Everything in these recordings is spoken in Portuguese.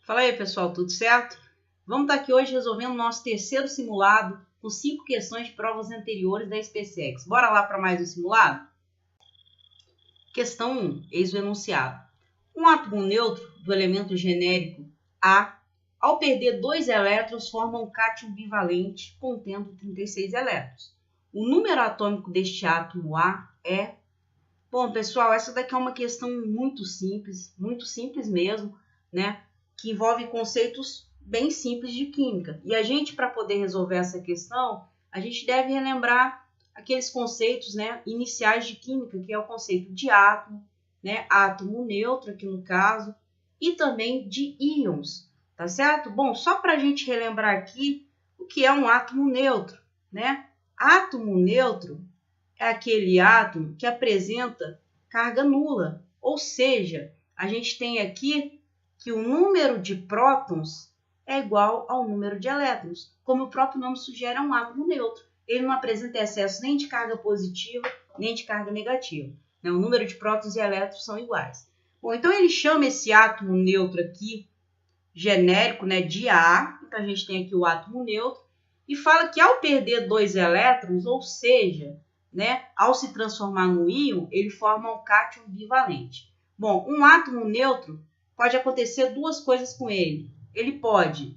Fala aí, pessoal, tudo certo? Vamos estar aqui hoje resolvendo o nosso terceiro simulado com 5 questões de provas anteriores da SpaceX. Bora lá para mais um simulado? Questão 1, eis o enunciado. Um átomo neutro do elemento genérico A, ao perder 2 elétrons, forma um cátion bivalente contendo 36 elétrons. O número atômico deste átomo A é... Bom, pessoal, essa daqui é uma questão muito simples mesmo, né? Que envolve conceitos bem simples de química. E a gente, para poder resolver essa questão, a gente deve relembrar aqueles conceitos, né, iniciais de química, que é o conceito de átomo, né, átomo neutro aqui no caso, e também de íons, tá certo? Bom, só para a gente relembrar aqui o que é um átomo neutro, né? Átomo neutro é aquele átomo que apresenta carga nula, ou seja, a gente tem aqui que o número de prótons é igual ao número de elétrons. Como o próprio nome sugere, é um átomo neutro. Ele não apresenta excesso nem de carga positiva, nem de carga negativa. O número de prótons e elétrons são iguais. Bom, então ele chama esse átomo neutro aqui, genérico, né, de A. Então a gente tem aqui o átomo neutro. E fala que ao perder 2 elétrons, ou seja, né, ao se transformar no íon, ele forma um cátion bivalente. Bom, um átomo neutro pode acontecer duas coisas com ele. Ele pode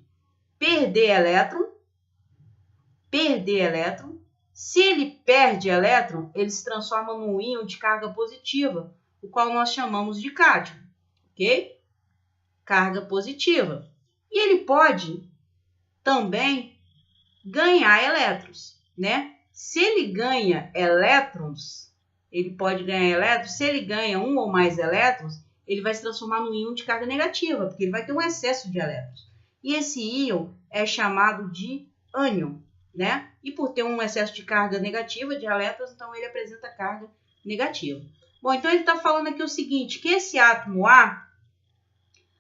perder elétron. Se ele perde elétron, ele se transforma num íon de carga positiva, o qual nós chamamos de cátion, ok? Carga positiva. E ele pode também ganhar elétrons, né? Se ele ganha elétrons, ele pode ganhar elétrons. Se ele ganha um ou mais elétrons, ele vai se transformar num íon de carga negativa, porque ele vai ter um excesso de elétrons. E esse íon é chamado de ânion, né? E por ter um excesso de carga negativa de elétrons, então ele apresenta carga negativa. Bom, então ele está falando aqui o seguinte, que esse átomo A,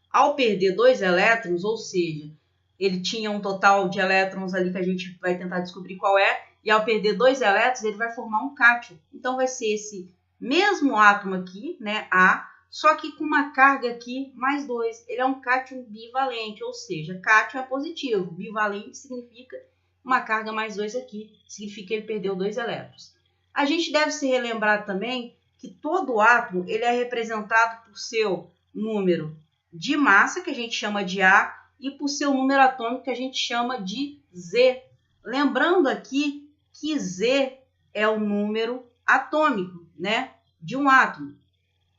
ao perder 2 elétrons, ou seja, ele tinha um total de elétrons ali que a gente vai tentar descobrir qual é, e ao perder 2 elétrons, ele vai formar um cátion. Então vai ser esse mesmo átomo aqui, né, A, só que com uma carga aqui mais 2. Ele é um cátion bivalente, ou seja, cátion é positivo, bivalente significa uma carga mais 2 aqui, significa que ele perdeu 2 elétrons. A gente deve se relembrar também que todo átomo ele é representado por seu número de massa, que a gente chama de A, e por seu número atômico, que a gente chama de Z. Lembrando aqui que Z é o número atômico, né, de um átomo,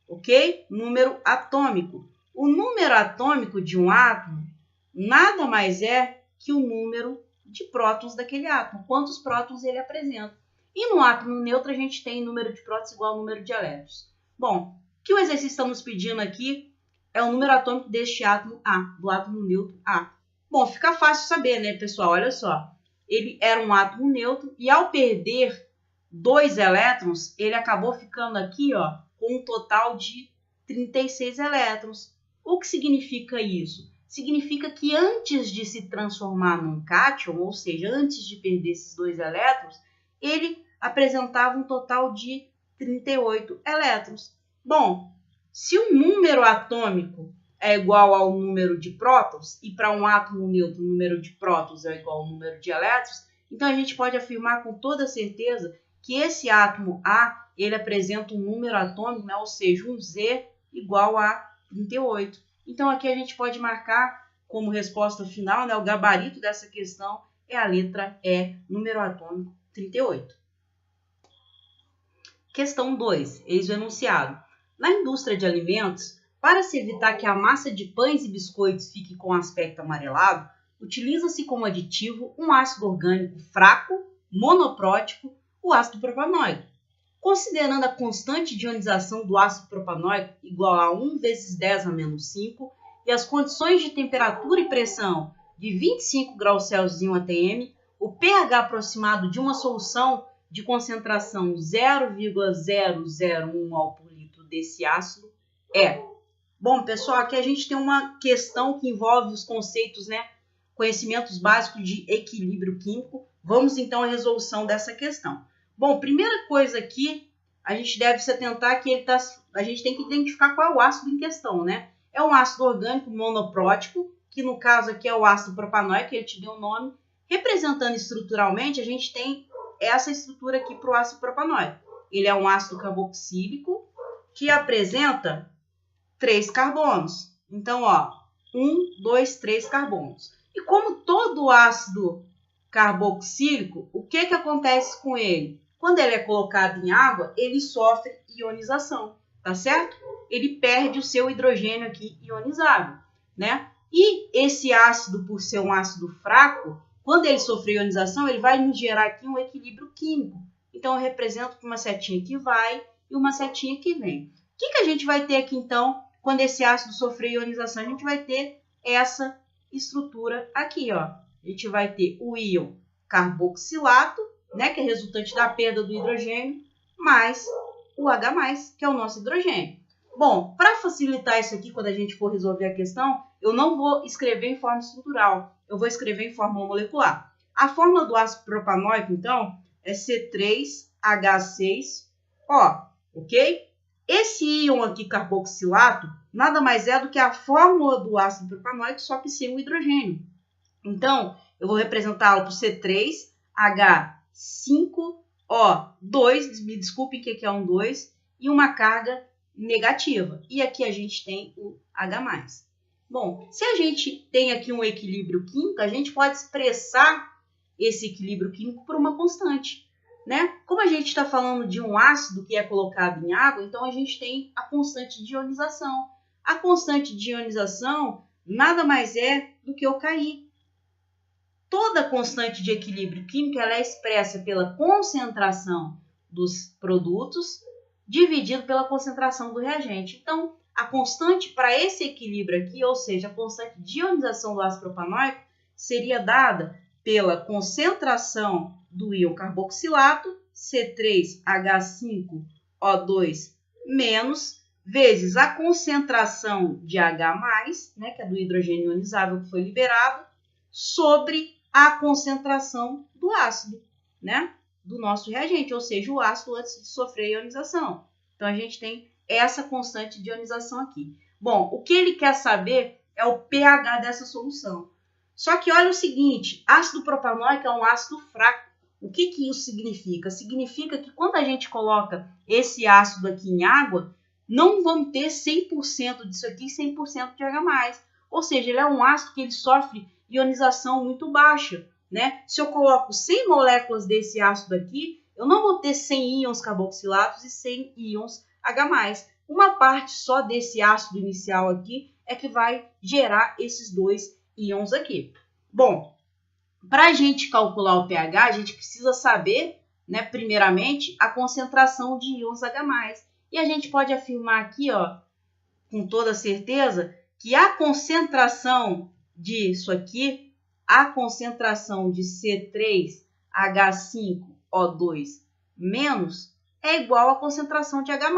ok? Número atômico. O número atômico de um átomo nada mais é que o número de prótons daquele átomo, quantos prótons ele apresenta. E no átomo neutro a gente tem número de prótons igual ao número de elétrons. Bom, o que o exercício está nos pedindo aqui é o número atômico deste átomo A, do átomo neutro A. Bom, fica fácil saber, né, pessoal? Olha só. Ele era um átomo neutro e ao perder 2 elétrons, ele acabou ficando aqui, ó, com um total de 36 elétrons. O que significa isso? Significa que antes de se transformar num cátion, ou seja, antes de perder esses 2 elétrons, ele apresentava um total de 38 elétrons. Bom, se o número atômico é igual ao número de prótons, e para um átomo neutro o número de prótons é igual ao número de elétrons, então a gente pode afirmar com toda certeza que esse átomo A, ele apresenta um número atômico, né, ou seja, um Z igual a 38. Então aqui a gente pode marcar como resposta final, né, o gabarito dessa questão é a letra E, número atômico 38. Questão 2, eis o enunciado. Na indústria de alimentos, para se evitar que a massa de pães e biscoitos fique com aspecto amarelado, utiliza-se como aditivo um ácido orgânico fraco, monoprótico, o ácido propanoico. Considerando a constante de ionização do ácido propanoico igual a 1 vezes 10 a menos 5 e as condições de temperatura e pressão de 25 graus Celsius em 1 atm, o pH aproximado de uma solução de concentração 0,001 mol por litro desse ácido é... Bom, pessoal, aqui a gente tem uma questão que envolve os conceitos, né, conhecimentos básicos de equilíbrio químico. Vamos, então, à resolução dessa questão. Bom, primeira coisa aqui, a gente deve se atentar que a gente tem que identificar qual é o ácido em questão, né? É um ácido orgânico monoprótico, que no caso aqui é o ácido propanóico, que ele te deu o nome. Representando estruturalmente, a gente tem essa estrutura aqui para o ácido propanóico. Ele é um ácido carboxílico que apresenta 3 carbonos. Então, ó, 1, 2, 3 carbonos. E como todo ácido carboxílico, o que acontece com ele? Quando ele é colocado em água, ele sofre ionização, tá certo? Ele perde o seu hidrogênio aqui ionizado, né? E esse ácido, por ser um ácido fraco, quando ele sofrer ionização, ele vai nos gerar aqui um equilíbrio químico. Então, eu represento com uma setinha que vai e uma setinha que vem. O que a gente vai ter aqui, então, quando esse ácido sofrer ionização? A gente vai ter essa estrutura aqui, ó. A gente vai ter o íon carboxilato, né, que é resultante da perda do hidrogênio, mais o H+, que é o nosso hidrogênio. Bom, para facilitar isso aqui, quando a gente for resolver a questão, eu não vou escrever em forma estrutural, eu vou escrever em forma molecular. A fórmula do ácido propanóico, então, é C3H6O, ok? Esse íon aqui, carboxilato, nada mais é do que a fórmula do ácido propanóico, só que sem o hidrogênio. Então, eu vou representá-lo por C3H5O2, me desculpem que aqui é um 2, e uma carga negativa. E aqui a gente tem o H+. Bom, se a gente tem aqui um equilíbrio químico, a gente pode expressar esse equilíbrio químico por uma constante, né? Como a gente está falando de um ácido que é colocado em água, então a gente tem a constante de ionização. A constante de ionização nada mais é do que o Ki. Toda constante de equilíbrio químico ela é expressa pela concentração dos produtos dividido pela concentração do reagente. Então, a constante para esse equilíbrio aqui, ou seja, a constante de ionização do ácido propanóico, seria dada pela concentração do íon carboxilato, C3H5O2 menos, vezes a concentração de H+, né, que é do hidrogênio ionizável que foi liberado, sobre a concentração do ácido, né, do nosso reagente, ou seja, o ácido antes de sofrer ionização. Então, a gente tem essa constante de ionização aqui. Bom, o que ele quer saber é o pH dessa solução. Só que olha o seguinte, ácido propanóico é um ácido fraco. O que isso significa? Significa que quando a gente coloca esse ácido aqui em água, não vamos ter 100% disso aqui e 100% de H+. Ou seja, ele é um ácido que ele sofre ionização muito baixa, né? Se eu coloco 100 moléculas desse ácido aqui, eu não vou ter 100 íons carboxilatos e 100 íons H+. Uma parte só desse ácido inicial aqui é que vai gerar esses dois íons aqui. Bom, para a gente calcular o pH, a gente precisa saber, né, primeiramente, a concentração de íons H+. E a gente pode afirmar aqui, ó, com toda certeza, que a concentração disso aqui, a concentração de C3H5O2 menos é igual à concentração de H+.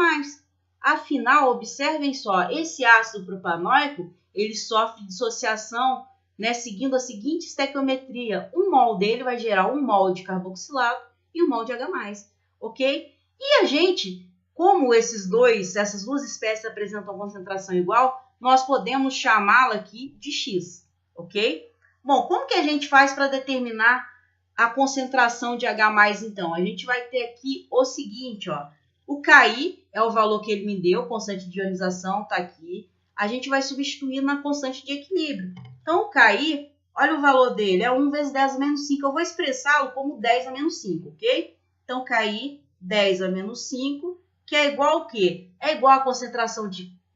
Afinal, observem só, esse ácido propanóico, ele sofre dissociação, né, seguindo a seguinte estequiometria. Um mol dele vai gerar um mol de carboxilato e um mol de H+, ok? E a gente, como essas duas espécies apresentam concentração igual, nós podemos chamá-la aqui de X, ok? Bom, como que a gente faz para determinar a concentração de H+, então? A gente vai ter aqui o seguinte, ó. O Ki é o valor que ele me deu, constante de ionização, está aqui. A gente vai substituir na constante de equilíbrio. Então, o Ki, olha o valor dele, é 1 vezes 10 a menos 5. Eu vou expressá-lo como 10 a menos 5, ok? Então, Ki, 10 a menos 5, que é igual ao quê? É igual à concentração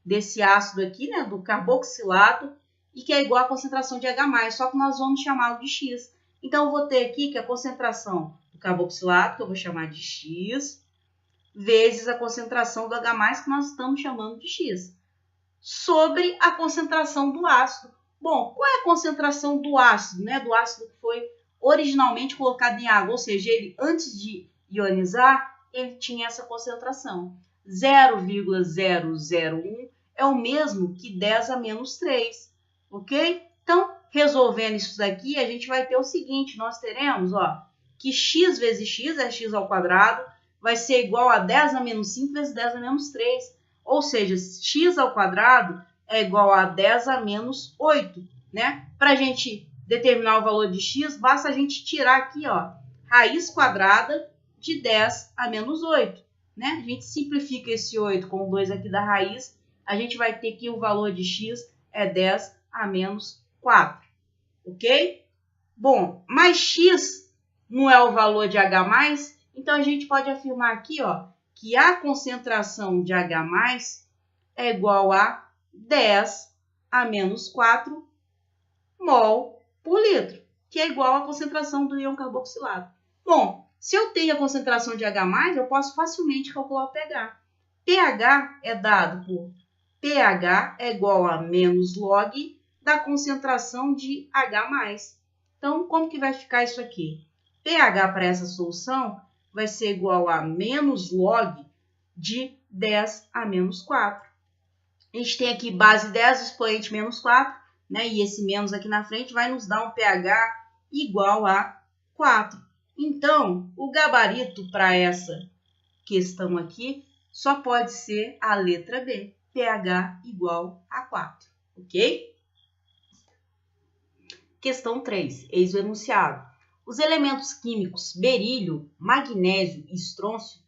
desse ácido aqui, né, do carboxilato, e que é igual à concentração de H+, só que nós vamos chamá-lo de X. Então, eu vou ter aqui que a concentração do carboxilato, que eu vou chamar de X, vezes a concentração do H+, que nós estamos chamando de X, sobre a concentração do ácido. Bom, qual é a concentração do ácido, né? Do ácido que foi originalmente colocado em água, ou seja, ele antes de ionizar, ele tinha essa concentração. 0,001 é o mesmo que 10 a menos 3, ok? Então, resolvendo isso daqui, a gente vai ter o seguinte, nós teremos, ó, que x vezes x é x ao quadrado, vai ser igual a 10 a menos 5 vezes 10 a menos 3. Ou seja, x ao quadrado é igual a 10 a menos 8. né? Para a gente determinar o valor de x, basta a gente tirar aqui, ó, raiz quadrada de 10 a menos 8, né? A gente simplifica esse 8 com o 2 aqui da raiz, a gente vai ter que o valor de x é 10 a menos 4, ok? Bom, mas x não é o valor de H+, então a gente pode afirmar aqui, ó, que a concentração de H+ é igual a 10 a menos 4 mol por litro, que é igual à concentração do íon carboxilado. Bom, se eu tenho a concentração de H+, eu posso facilmente calcular o pH. pH é dado por pH é igual a menos log da concentração de H+. Então, como que vai ficar isso aqui? pH para essa solução vai ser igual a menos log de 10 a menos 4. A gente tem aqui base 10, expoente menos 4, né? E esse menos aqui na frente vai nos dar um pH igual a 4. Então, o gabarito para essa questão aqui só pode ser a letra B, pH igual a 4, ok? Questão 3, eis o enunciado. Os elementos químicos berílio, magnésio e estrôncio,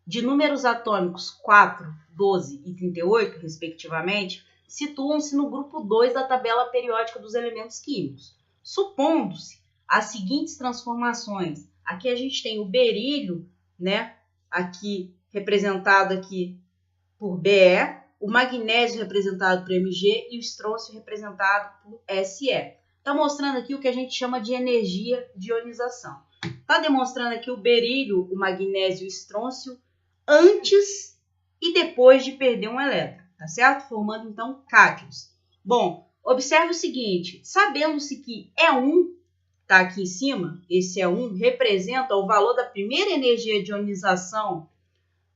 de números atômicos 4, 12 e 38, respectivamente, situam-se no grupo 2 da tabela periódica dos elementos químicos. Supondo-se as seguintes transformações. Aqui a gente tem o berílio, né? Aqui representado aqui por Be, o magnésio representado por Mg e o estrôncio representado por Se. Está mostrando aqui o que a gente chama de energia de ionização. Está demonstrando aqui o berílio, o magnésio e o estrôncio antes e depois de perder um elétron, tá certo? Formando, então, cátions. Bom, observe o seguinte, sabendo-se que E1, tá aqui em cima, esse E1 representa o valor da primeira energia de ionização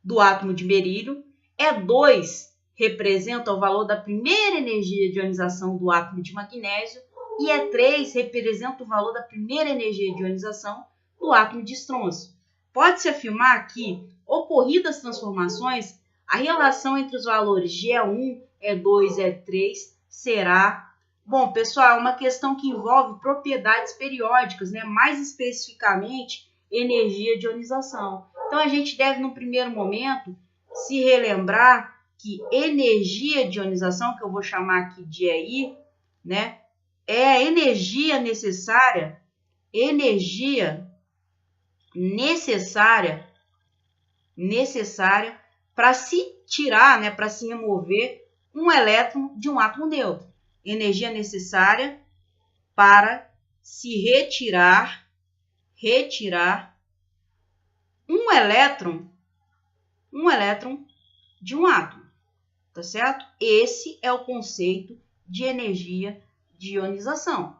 do átomo de berílio, E2 representa o valor da primeira energia de ionização do átomo de magnésio, e E3 representa o valor da primeira energia de ionização do átomo de estrôncio. Pode-se afirmar que, ocorridas as transformações, a relação entre os valores de E1, E2 e E3 será... Bom, pessoal, é uma questão que envolve propriedades periódicas, né? Mais especificamente, energia de ionização. Então, a gente deve, no primeiro momento, se relembrar que energia de ionização, que eu vou chamar aqui de EI, né? É a energia necessária para se tirar, né, para se remover um elétron de um átomo neutro. Energia necessária para se retirar um elétron de um átomo, tá certo? Esse é o conceito de energia de ionização,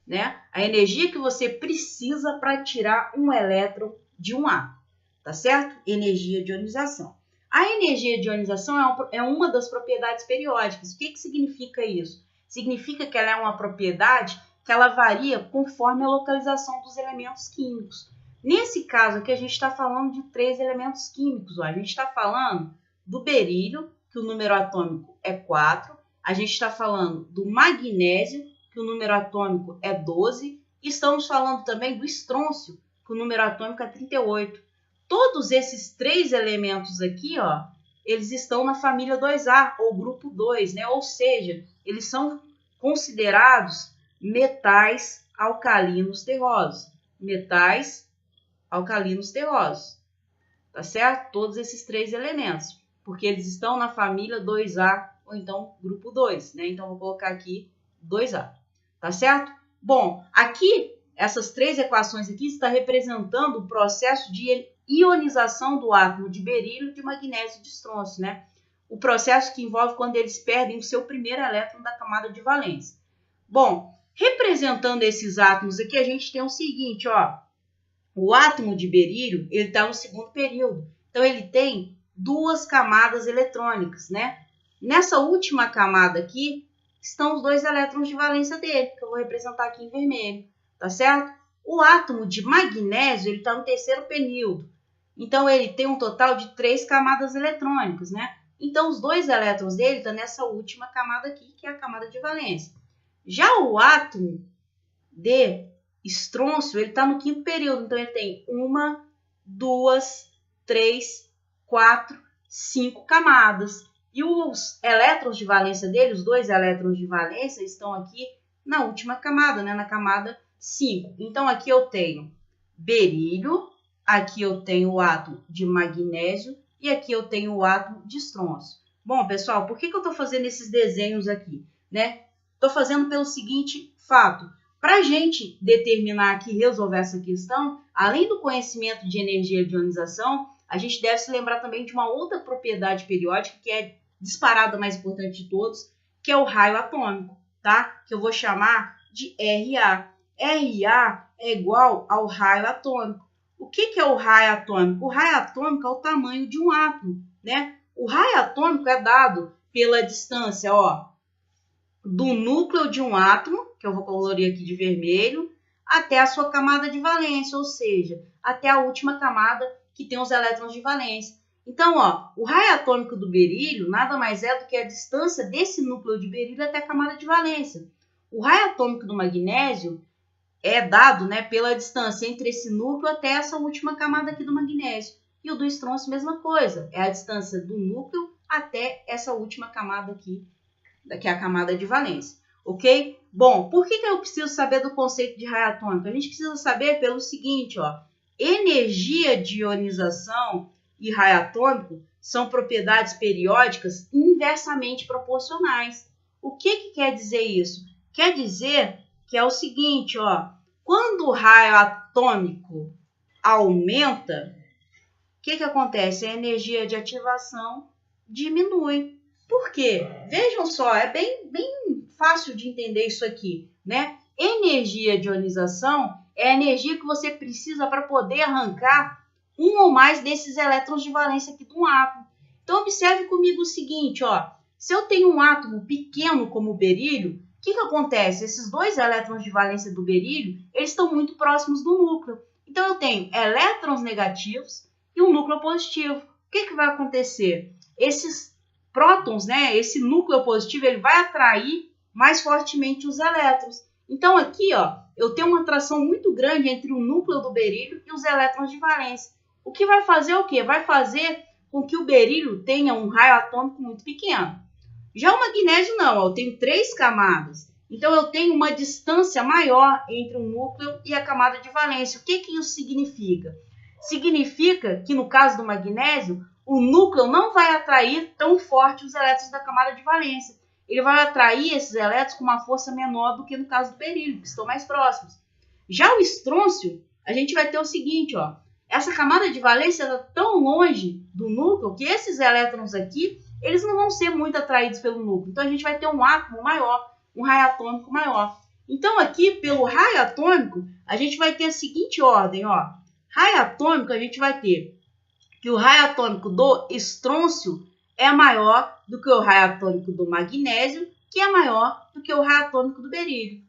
né? A energia que você precisa para tirar um elétron de um átomo, tá certo? Energia de ionização. A energia de ionização é uma das propriedades periódicas. O que significa isso? Significa que ela é uma propriedade que ela varia conforme a localização dos elementos químicos. Nesse caso aqui, a gente está falando de 3 elementos químicos. Ó. A gente está falando do berílio, que o número atômico é 4. A gente está falando do magnésio, que o número atômico é 12. E estamos falando também do estrôncio, que o número atômico é 38. Todos esses 3 elementos aqui, ó, eles estão na família 2A, ou grupo 2, né? Ou seja, eles são considerados metais alcalinos terrosos. Metais alcalinos terrosos. Tá certo? Todos esses 3 elementos. Porque eles estão na família 2A, ou então grupo 2, né? Então, vou colocar aqui 2A. Tá certo? Bom, aqui, essas 3 equações aqui está representando o processo de ionização do átomo de berílio, de magnésio e de estrôncio, né? O processo que envolve quando eles perdem o seu primeiro elétron da camada de valência. Bom, representando esses átomos aqui, a gente tem o seguinte, ó. O átomo de berílio, ele está no segundo período. Então, ele tem 2 camadas eletrônicas, né? Nessa última camada aqui, estão os 2 elétrons de valência dele, que eu vou representar aqui em vermelho, tá certo? O átomo de magnésio, ele está no terceiro período. Então, ele tem um total de 3 camadas eletrônicas, né? Então, os 2 elétrons dele estão nessa última camada aqui, que é a camada de valência. Já o átomo de estrôncio, ele está no quinto período. Então, ele tem 1, 2, 3, 4, 5 camadas. E os elétrons de valência dele, os 2 elétrons de valência, estão aqui na última camada, né? Na camada 5. Então, aqui eu tenho berílio, aqui eu tenho o átomo de magnésio e aqui eu tenho o átomo de estrôncio. Bom, pessoal, por que eu estou fazendo esses desenhos aqui, né? Estou fazendo pelo seguinte fato. Para a gente determinar aqui, resolver essa questão, além do conhecimento de energia de ionização, a gente deve se lembrar também de uma outra propriedade periódica que é disparada mais importante de todos, que é o raio atômico, tá? Que eu vou chamar de RA. RA é igual ao raio atômico. O que é o raio atômico? O raio atômico é o tamanho de um átomo, né? O raio atômico é dado pela distância, ó, do núcleo de um átomo, que eu vou colorir aqui de vermelho, até a sua camada de valência, ou seja, até a última camada que tem os elétrons de valência. Então, ó, o raio atômico do berílio nada mais é do que a distância desse núcleo de berílio até a camada de valência. O raio atômico do magnésio é dado, né, pela distância entre esse núcleo até essa última camada aqui do magnésio. E o do estrôncio, mesma coisa, é a distância do núcleo até essa última camada aqui, que é a camada de valência, ok? Bom, por que eu preciso saber do conceito de raio atômico? A gente precisa saber pelo seguinte, ó, energia de ionização e raio atômico são propriedades periódicas inversamente proporcionais. O que quer dizer isso? Quer dizer que é o seguinte, ó, quando o raio atômico aumenta, o que acontece? A energia de ativação diminui. Por quê? Vejam só, é bem fácil de entender isso aqui, né? Energia de ionização é a energia que você precisa para poder arrancar um ou mais desses elétrons de valência aqui de um átomo. Então, observe comigo o seguinte, ó. Se eu tenho um átomo pequeno como o berílio, o que acontece? Esses 2 elétrons de valência do berílio, eles estão muito próximos do núcleo. Então, eu tenho elétrons negativos e um núcleo positivo. O que vai acontecer? Esses prótons, né, esse núcleo positivo, ele vai atrair mais fortemente os elétrons. Então, aqui, ó, eu tenho uma atração muito grande entre o núcleo do berílio e os elétrons de valência. O que vai fazer o quê? Vai fazer com que o berílio tenha um raio atômico muito pequeno. Já o magnésio não, ó, eu tenho 3 camadas. Então, eu tenho uma distância maior entre o núcleo e a camada de valência. O que isso significa? Significa que, no caso do magnésio, o núcleo não vai atrair tão forte os elétrons da camada de valência. Ele vai atrair esses elétrons com uma força menor do que no caso do berílio, que estão mais próximos. Já o estrôncio, a gente vai ter o seguinte, ó, essa camada de valência está tão longe do núcleo que esses elétrons aqui, eles não vão ser muito atraídos pelo núcleo. Então, a gente vai ter um átomo maior, um raio atômico maior. Então, aqui, pelo raio atômico, a gente vai ter a seguinte ordem, ó. Raio atômico, a gente vai ter que o raio atômico do estrôncio é maior do que o raio atômico do magnésio, que é maior do que o raio atômico do berílio.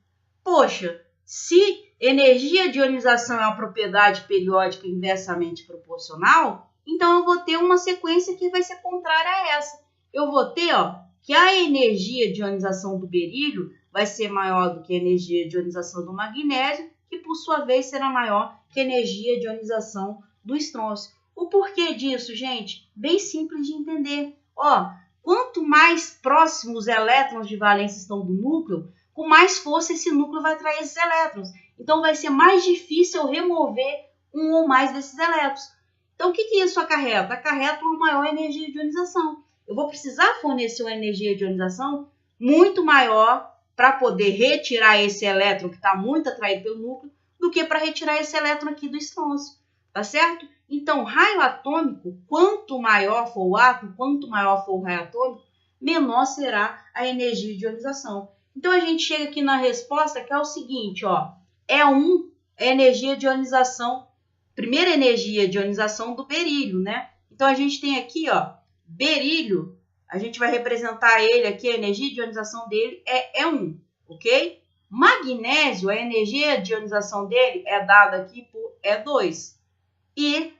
Poxa, se energia de ionização é uma propriedade periódica inversamente proporcional, então eu vou ter uma sequência que vai ser contrária a essa. Eu vou ter, ó, que a energia de ionização do berílio vai ser maior do que a energia de ionização do magnésio, que por sua vez será maior que a energia de ionização do estrôncio. O porquê disso, gente? Bem simples de entender. Ó, quanto mais próximos os elétrons de valência estão do núcleo, com mais força esse núcleo vai atrair esses elétrons. Então, vai ser mais difícil remover um ou mais desses elétrons. Então, o que isso acarreta? Acarreta uma maior energia de ionização. Eu vou precisar fornecer uma energia de ionização muito maior para poder retirar esse elétron que está muito atraído pelo núcleo do que para retirar esse elétron aqui do estrôncio. Tá certo? Então, raio atômico, quanto maior for o átomo, quanto maior for o raio atômico, menor será a energia de ionização. Então, a gente chega aqui na resposta que é o seguinte, ó, é a energia de ionização, primeira energia de ionização do berílio, né? Então, a gente tem aqui, ó, berílio, a gente vai representar ele aqui, a energia de ionização dele é 1, ok? Magnésio, a energia de ionização dele é dada aqui por E2. E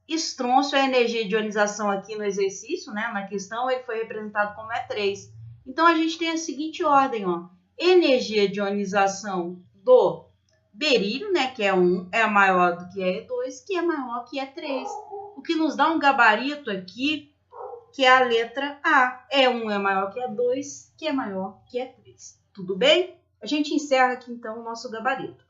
estrôncio, a energia de ionização aqui no exercício, né, na questão, ele foi representado como E3. Então, a gente tem a seguinte ordem, ó. energia de ionização do berílio, né, que é 1, é maior do que E2, que é maior que E3. O que nos dá um gabarito aqui, que é a letra A. E1 é maior que E2, que é maior que E3. Tudo bem? A gente encerra aqui, então, o nosso gabarito.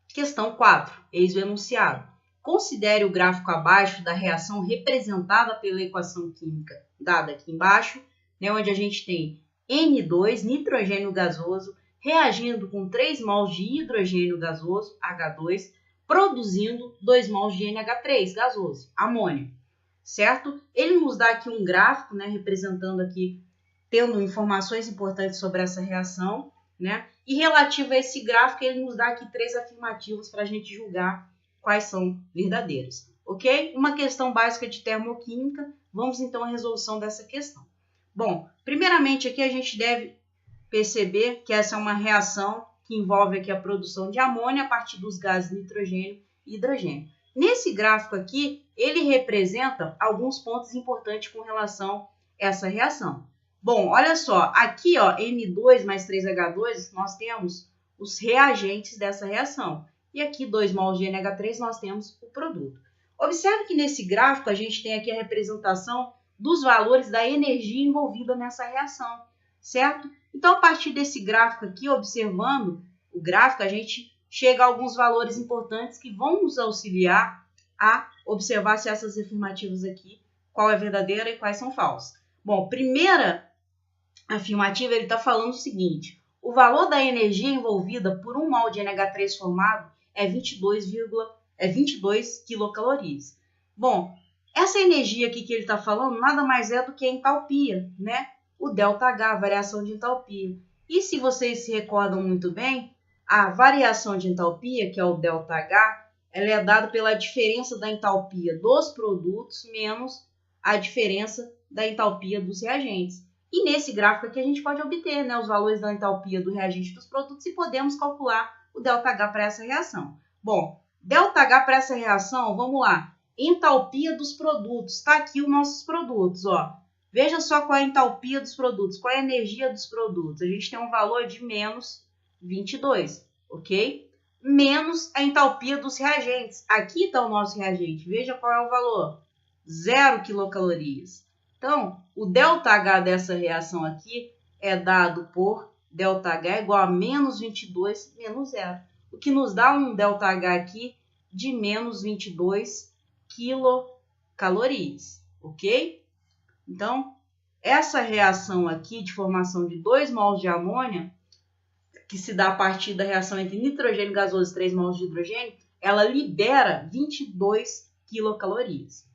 Questão 4. Eis o enunciado. Considere o gráfico abaixo da reação representada pela equação química dada aqui embaixo, né, onde a gente tem N2, nitrogênio gasoso, reagindo com 3 mols de hidrogênio gasoso, H2, produzindo 2 mols de NH3 gasoso, amônio, certo? Ele nos dá aqui um gráfico, né, representando aqui, tendo informações importantes sobre essa reação, né? E relativo a esse gráfico, ele nos dá aqui 3 afirmativos para a gente julgar quais são verdadeiros, ok? Uma questão básica de termoquímica, vamos então à resolução dessa questão. Bom, primeiramente aqui a gente deve perceber que essa é uma reação que envolve aqui a produção de amônia a partir dos gases nitrogênio e hidrogênio. Nesse gráfico aqui, ele representa alguns pontos importantes com relação a essa reação. Bom, olha só, aqui ó, N2 mais 3H2, nós temos os reagentes dessa reação. E aqui 2 mols de NH3 nós temos o produto. Observe que nesse gráfico a gente tem aqui a representação dos valores da energia envolvida nessa reação, certo? Então, a partir desse gráfico aqui, observando o gráfico, a gente chega a alguns valores importantes que vão nos auxiliar a observar se essas afirmativas aqui, qual é verdadeira e quais são falsas. Bom, primeira afirmativa, ele está falando o seguinte: o valor da energia envolvida por 1 mol de NH3 formado é 22 quilocalorias. Bom, essa energia aqui que ele está falando nada mais é do que a entalpia, né? O ΔH, a variação de entalpia. E se vocês se recordam muito bem, a variação de entalpia, que é o ΔH, ela é dada pela diferença da entalpia dos produtos menos a diferença da entalpia dos reagentes. E nesse gráfico aqui a gente pode obter, né, os valores da entalpia do reagente dos produtos e podemos calcular o ΔH para essa reação. Bom, ΔH para essa reação, vamos lá. Entalpia dos produtos. Está aqui os nossos produtos, ó. Veja só qual é a entalpia dos produtos, qual é a energia dos produtos. A gente tem um valor de menos 22, ok? Menos a entalpia dos reagentes. Aqui está o nosso reagente. Veja qual é o valor. 0 quilocalorias. Então, o ΔH dessa reação aqui é dado por ΔH igual a menos 22 menos 0. O que nos dá um ΔH aqui de menos 22 quilocalorias, ok? Então, essa reação aqui de formação de 2 mols de amônia, que se dá a partir da reação entre nitrogênio gasoso e 3 mols de hidrogênio, ela libera 22 quilocalorias,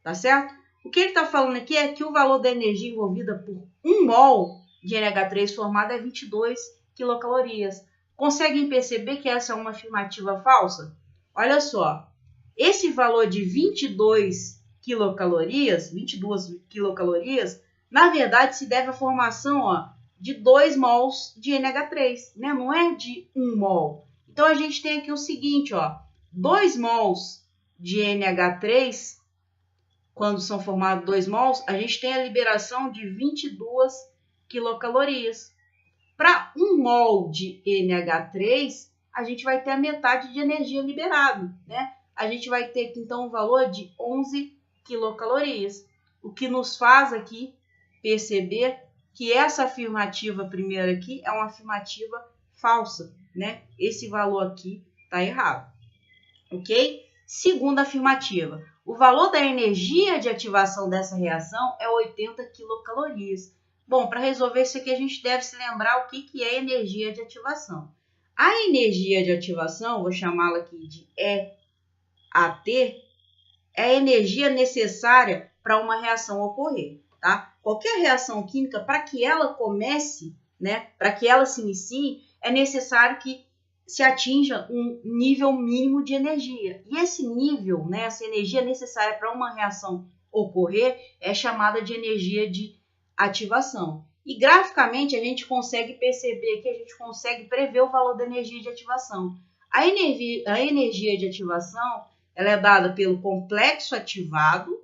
tá certo? O que ele está falando aqui é que o valor da energia envolvida por 1 mol de NH3 formado é 22 quilocalorias. Conseguem perceber que essa é uma afirmativa falsa? Olha só, esse valor de 22 quilocalorias, na verdade se deve à formação, ó, de 2 mols de NH3, né? Não é de 1 mol. Então, a gente tem aqui o seguinte, ó, 2 mols de NH3, quando são formados 2 mols, a gente tem a liberação de 22 quilocalorias. Para 1 mol de NH3, a gente vai ter a metade de energia liberada, né? A gente vai ter aqui, então, um valor de 11 quilocalorias, o que nos faz aqui perceber que essa afirmativa primeira aqui é uma afirmativa falsa, né? Esse valor aqui está errado, ok? Segunda afirmativa, o valor da energia de ativação dessa reação é 80 quilocalorias. Bom, para resolver isso aqui, a gente deve se lembrar o que é energia de ativação. A energia de ativação, vou chamá-la aqui de EAT, é a energia necessária para uma reação ocorrer, tá? Qualquer reação química, para que ela comece, né, para que ela se inicie, é necessário que se atinja um nível mínimo de energia. E esse nível, né, essa energia necessária para uma reação ocorrer é chamada de energia de ativação. E graficamente a gente consegue perceber que a gente consegue prever o valor da energia de ativação. A energia de ativação, ela é dada pelo complexo ativado,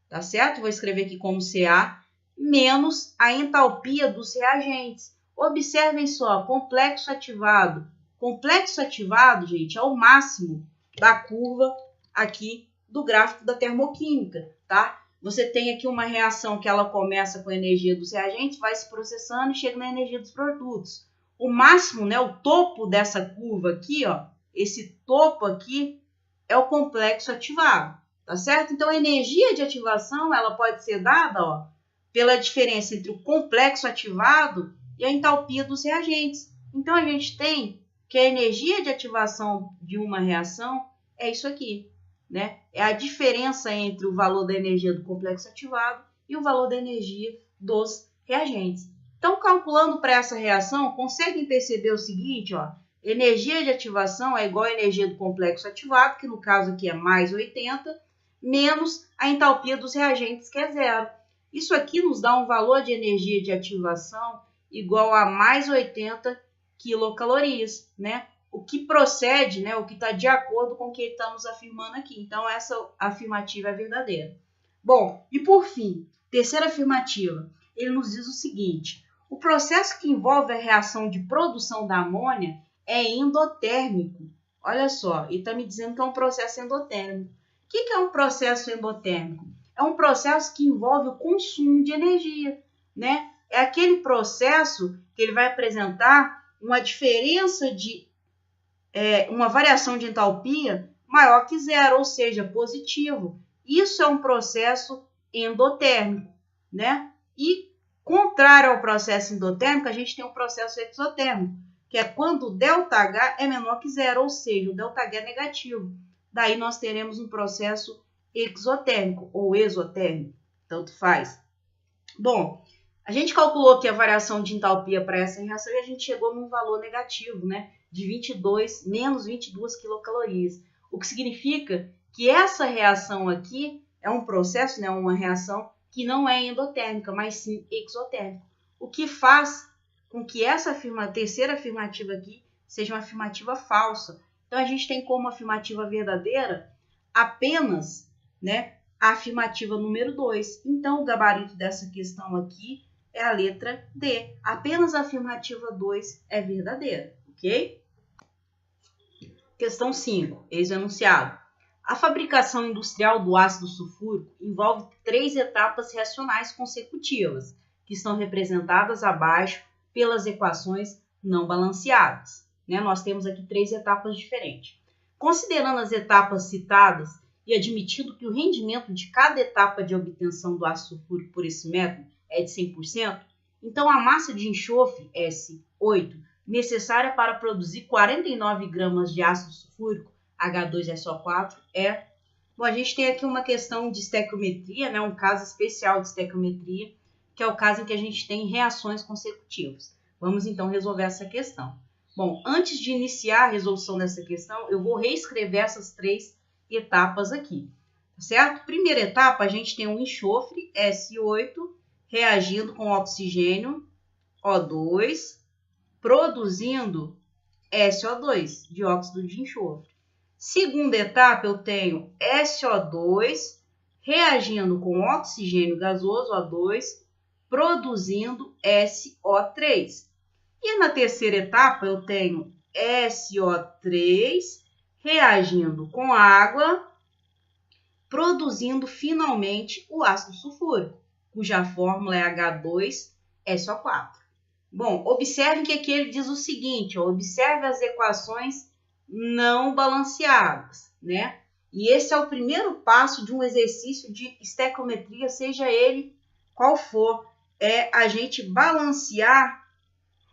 tá certo? Vou escrever aqui como CA, menos a entalpia dos reagentes. Observem só, complexo ativado. Complexo ativado, gente, é o máximo da curva aqui do gráfico da termoquímica, tá? Você tem aqui uma reação que ela começa com a energia dos reagentes, vai se processando e chega na energia dos produtos. O máximo, né, o topo dessa curva aqui, ó, esse topo aqui é o complexo ativado, tá certo? Então, a energia de ativação, ela pode ser dada, ó, pela diferença entre o complexo ativado e a entalpia dos reagentes. Então, a gente tem que a energia de ativação de uma reação é isso aqui, né? É a diferença entre o valor da energia do complexo ativado e o valor da energia dos reagentes. Então, calculando para essa reação, conseguem perceber o seguinte, ó, energia de ativação é igual à energia do complexo ativado, que no caso aqui é mais 80, menos a entalpia dos reagentes, que é zero. Isso aqui nos dá um valor de energia de ativação igual a mais 80 quilocalorias, né? O que procede, né? O que está de acordo com o que estamos afirmando aqui. Então, essa afirmativa é verdadeira. Bom, e por fim, terceira afirmativa, ele nos diz o seguinte: o processo que envolve a reação de produção da amônia é endotérmico. Olha só, ele está me dizendo que é um processo endotérmico. O que é um processo endotérmico? É um processo que envolve o consumo de energia, né? É aquele processo que ele vai apresentar uma diferença de uma variação de entalpia maior que zero, ou seja, positivo. Isso é um processo endotérmico, né? E contrário ao processo endotérmico, a gente tem um processo exotérmico, que é quando o ΔH é menor que zero, ou seja, o ΔH é negativo. Daí nós teremos um processo exotérmico ou exotérmico, tanto faz. Bom, a gente calculou aqui a variação de entalpia para essa reação e a gente chegou num valor negativo, né, de menos 22 quilocalorias. O que significa que essa reação aqui é um processo, né, uma reação que não é endotérmica, mas sim exotérmica. O que faz com que essa terceira afirmativa aqui seja uma afirmativa falsa. Então, a gente tem como afirmativa verdadeira apenas, né, a afirmativa número 2. Então, o gabarito dessa questão aqui é a letra D. Apenas a afirmativa 2 é verdadeira, ok? Questão 5, ex-enunciado. A fabricação industrial do ácido sulfúrico envolve 3 etapas reacionais consecutivas, que estão representadas abaixo pelas equações não balanceadas, né? Nós temos aqui 3 etapas diferentes. Considerando as etapas citadas e admitindo que o rendimento de cada etapa de obtenção do ácido sulfúrico por esse método é de 100%, então a massa de enxofre, S8, necessária para produzir 49 gramas de ácido sulfúrico, H2SO4, é... Bom, a gente tem aqui uma questão de estequiometria, né? Um caso especial de estequiometria, que é o caso em que a gente tem reações consecutivas. Vamos, então, resolver essa questão. Bom, antes de iniciar a resolução dessa questão, eu vou reescrever essas 3 etapas aqui, certo? Primeira etapa, a gente tem um enxofre, S8, reagindo com oxigênio, O2, produzindo SO2, dióxido de enxofre. Segunda etapa, eu tenho SO2 reagindo com oxigênio gasoso, O2, produzindo SO3. E na terceira etapa, eu tenho SO3 reagindo com água, produzindo finalmente o ácido sulfúrico, cuja fórmula é H2SO4. Bom, observe que aqui ele diz o seguinte, ó, observe as equações não balanceadas, né? E esse é o primeiro passo de um exercício de estequiometria, seja ele qual for, é a gente balancear,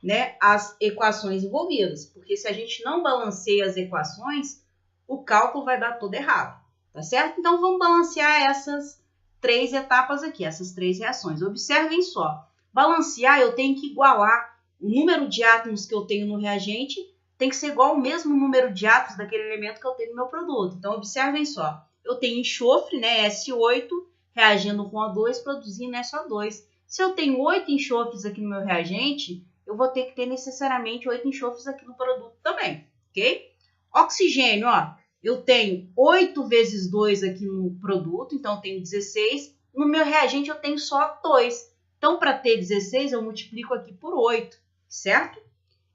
né, as equações envolvidas, porque se a gente não balanceia as equações, o cálculo vai dar todo errado, tá certo? Então, vamos balancear essas 3 etapas aqui, essas 3 reações. Observem só, balancear eu tenho que igualar o número de átomos que eu tenho no reagente, tem que ser igual ao mesmo número de átomos daquele elemento que eu tenho no meu produto. Então, observem só, eu tenho enxofre, né, S8, reagindo com O2, produzindo SO2. Se eu tenho 8 enxofres aqui no meu reagente, eu vou ter que ter necessariamente 8 enxofres aqui no produto também, ok? Oxigênio, ó, eu tenho 8 vezes 2 aqui no produto, então eu tenho 16. No meu reagente eu tenho só 2. Então, para ter 16, eu multiplico aqui por 8, certo?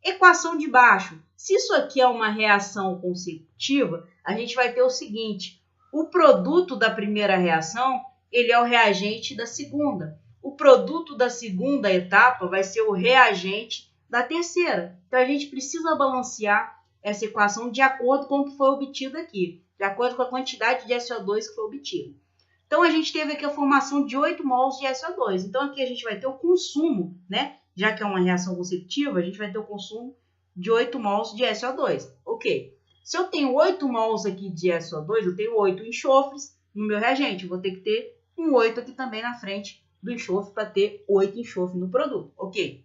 Equação de baixo. Se isso aqui é uma reação consecutiva, a gente vai ter o seguinte: o produto da primeira reação, ele é o reagente da segunda. O produto da segunda etapa vai ser o reagente da terceira. Então, a gente precisa balancear essa equação de acordo com o que foi obtido aqui, de acordo com a quantidade de SO2 que foi obtido. Então, a gente teve aqui a formação de 8 mols de SO2. Então, aqui a gente vai ter o consumo, né? Já que é uma reação consecutiva, a gente vai ter o consumo de 8 mols de SO2. Ok. Se eu tenho 8 mols aqui de SO2, eu tenho 8 enxofres no meu reagente. Eu vou ter que ter um 8 aqui também na frente do enxofre para ter 8 enxofre no produto. Ok.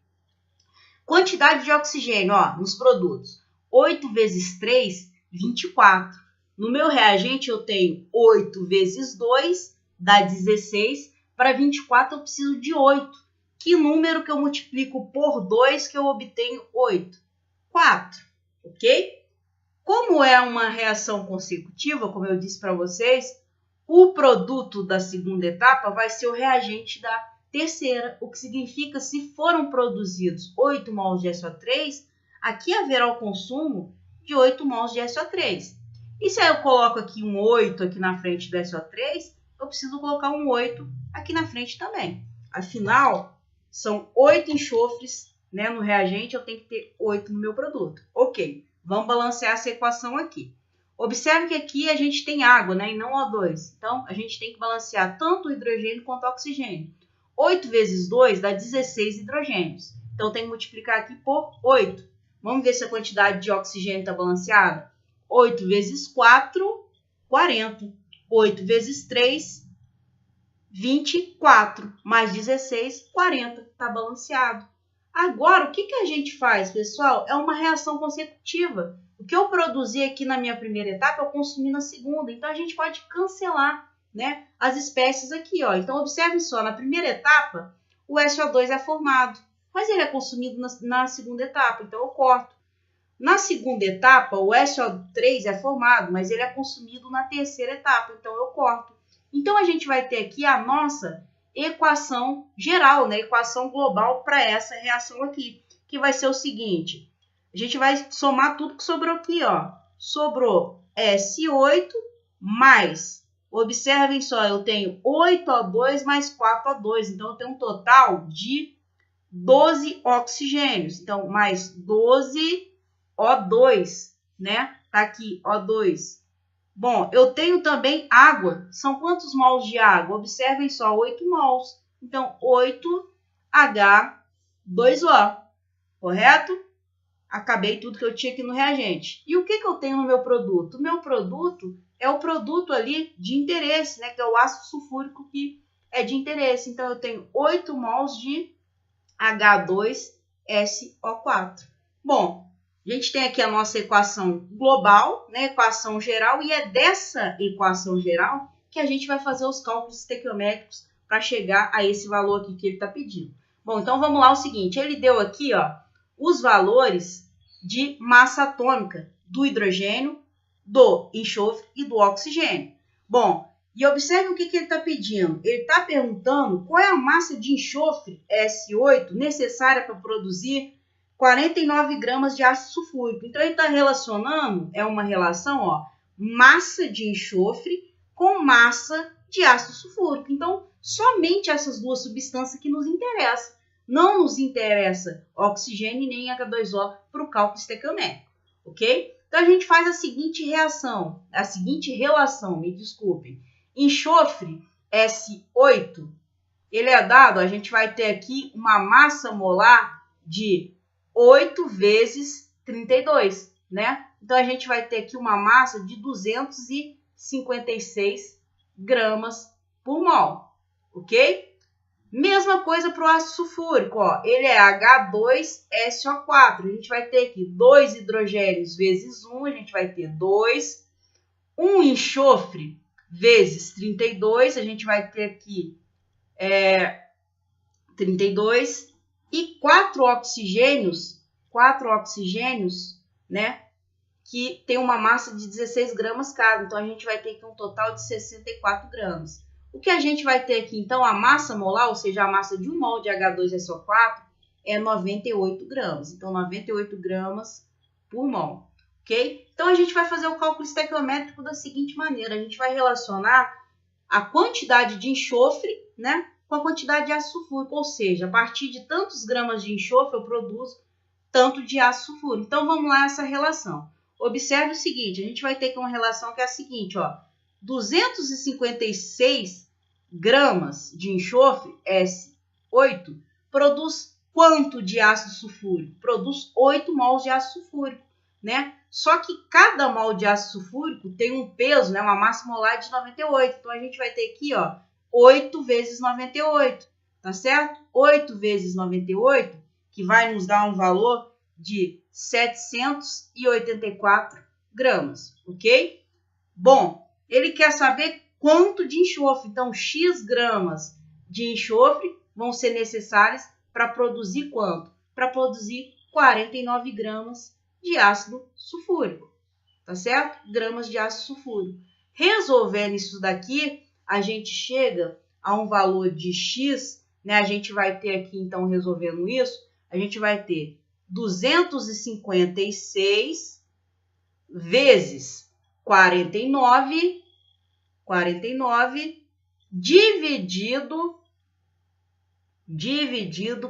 Quantidade de oxigênio, ó, nos produtos. 8 vezes 3, 24. No meu reagente, eu tenho 8 vezes 2, dá 16. Para 24, eu preciso de 8. Que número que eu multiplico por 2 que eu obtenho 8? 4, ok? Como é uma reação consecutiva, como eu disse para vocês, o produto da segunda etapa vai ser o reagente da terceira, o que significa se foram produzidos 8 mols de SO3, aqui haverá o consumo de 8 mols de SO3. E se eu coloco aqui um 8 aqui na frente do SO3, eu preciso colocar um 8 aqui na frente também. Afinal, são 8 enxofres, né, no reagente, eu tenho que ter 8 no meu produto. Ok, vamos balancear essa equação aqui. Observe que aqui a gente tem água, né, e não O2. Então, a gente tem que balancear tanto o hidrogênio quanto o oxigênio. 8 vezes 2 dá 16 hidrogênios. Então, tem que multiplicar aqui por 8. Vamos ver se a quantidade de oxigênio está balanceada? 8 vezes 4, 40. 8 vezes 3, 24. Mais 16, 40. Está balanceado. Agora, o que a gente faz, pessoal? É uma reação consecutiva. O que eu produzi aqui na minha primeira etapa, eu consumi na segunda. Então, a gente pode cancelar, né, as espécies aqui, ó. Então, observe só, na primeira etapa, o SO2 é formado, mas ele é consumido na segunda etapa, então eu corto. Na segunda etapa, o SO3 é formado, mas ele é consumido na terceira etapa, então eu corto. Então, a gente vai ter aqui a nossa equação geral, né, equação global para essa reação aqui, que vai ser o seguinte: a gente vai somar tudo que sobrou aqui, ó. Sobrou S8 mais, observem só, eu tenho 8O2 mais 4O2, então eu tenho um total de 12 oxigênios. Então, mais 12 O2, né? Tá aqui, O2. Bom, eu tenho também água. São quantos mols de água? Observem só, 8 mols. Então, 8H2O, correto? Acabei tudo que eu tinha aqui no reagente. E o que eu tenho no meu produto? O meu produto é o produto ali de interesse, né? Que é o ácido sulfúrico que é de interesse. Então, eu tenho 8 mols de H2SO4. Bom, a gente tem aqui a nossa equação global, né? Equação geral, e é dessa equação geral que a gente vai fazer os cálculos estequiométricos para chegar a esse valor aqui que ele está pedindo. Bom, então vamos lá o seguinte, ele deu aqui, ó, os valores de massa atômica do hidrogênio, do enxofre e do oxigênio. Bom, e observe o que ele está pedindo. Ele está perguntando qual é a massa de enxofre S8 necessária para produzir 49 gramas de ácido sulfúrico. Então, ele está relacionando, é uma relação, ó, massa de enxofre com massa de ácido sulfúrico. Então, somente essas duas substâncias que nos interessam. Não nos interessa oxigênio nem H2O para o cálculo estequiométrico, ok? Então, a gente faz a seguinte reação, a seguinte relação, me desculpem. Enxofre S8, ele é dado, a gente vai ter aqui uma massa molar de 8 vezes 32, né? Então, a gente vai ter aqui uma massa de 256 gramas por mol, ok? Mesma coisa para o ácido sulfúrico, ó. Ele é H2SO4. A gente vai ter aqui 2 hidrogênios vezes 1, a gente vai ter 2. 1 enxofre vezes 32, a gente vai ter aqui 32. E 4 oxigênios, né, que tem uma massa de 16 gramas cada. Então, a gente vai ter aqui um total de 64 gramas. O que a gente vai ter aqui, então, a massa molar, ou seja, a massa de 1 mol de H2SO4, é 98 gramas. Então, 98 gramas por mol, ok? Então, a gente vai fazer o cálculo estequiométrico da seguinte maneira. A gente vai relacionar a quantidade de enxofre, né, com a quantidade de ácido sulfúrico. Ou seja, a partir de tantos gramas de enxofre, eu produzo tanto de ácido sulfúrico. Então, vamos lá essa relação. Observe o seguinte, a gente vai ter aqui uma relação que é a seguinte, ó. 256 gramas de enxofre, S8, produz quanto de ácido sulfúrico? Produz 8 mols de ácido sulfúrico, né? Só que cada mol de ácido sulfúrico tem um peso, né, uma massa molar de 98. Então, a gente vai ter aqui, ó, 8 vezes 98, tá certo? 8 vezes 98, que vai nos dar um valor de 784 gramas, ok? Bom, ele quer saber quanto de enxofre. Então, X gramas de enxofre vão ser necessários para produzir quanto? Para produzir 49 gramas de ácido sulfúrico, tá certo? Gramas de ácido sulfúrico. Resolvendo isso daqui, a gente chega a um valor de X, né? A gente vai ter aqui, então, resolvendo isso, a gente vai ter 256 vezes 49 dividido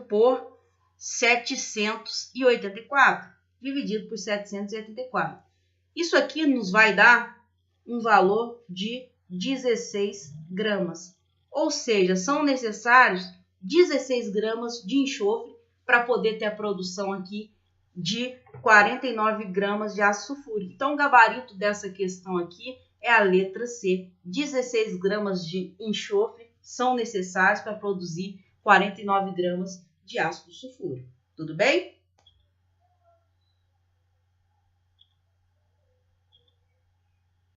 por 784. Dividido por 784. Isso aqui nos vai dar um valor de 16 gramas. Ou seja, são necessários 16 gramas de enxofre para poder ter a produção aqui de 49 gramas de ácido sulfúrico. Então, o gabarito dessa questão aqui é a letra C. 16 gramas de enxofre são necessários para produzir 49 gramas de ácido sulfúrico. Tudo bem?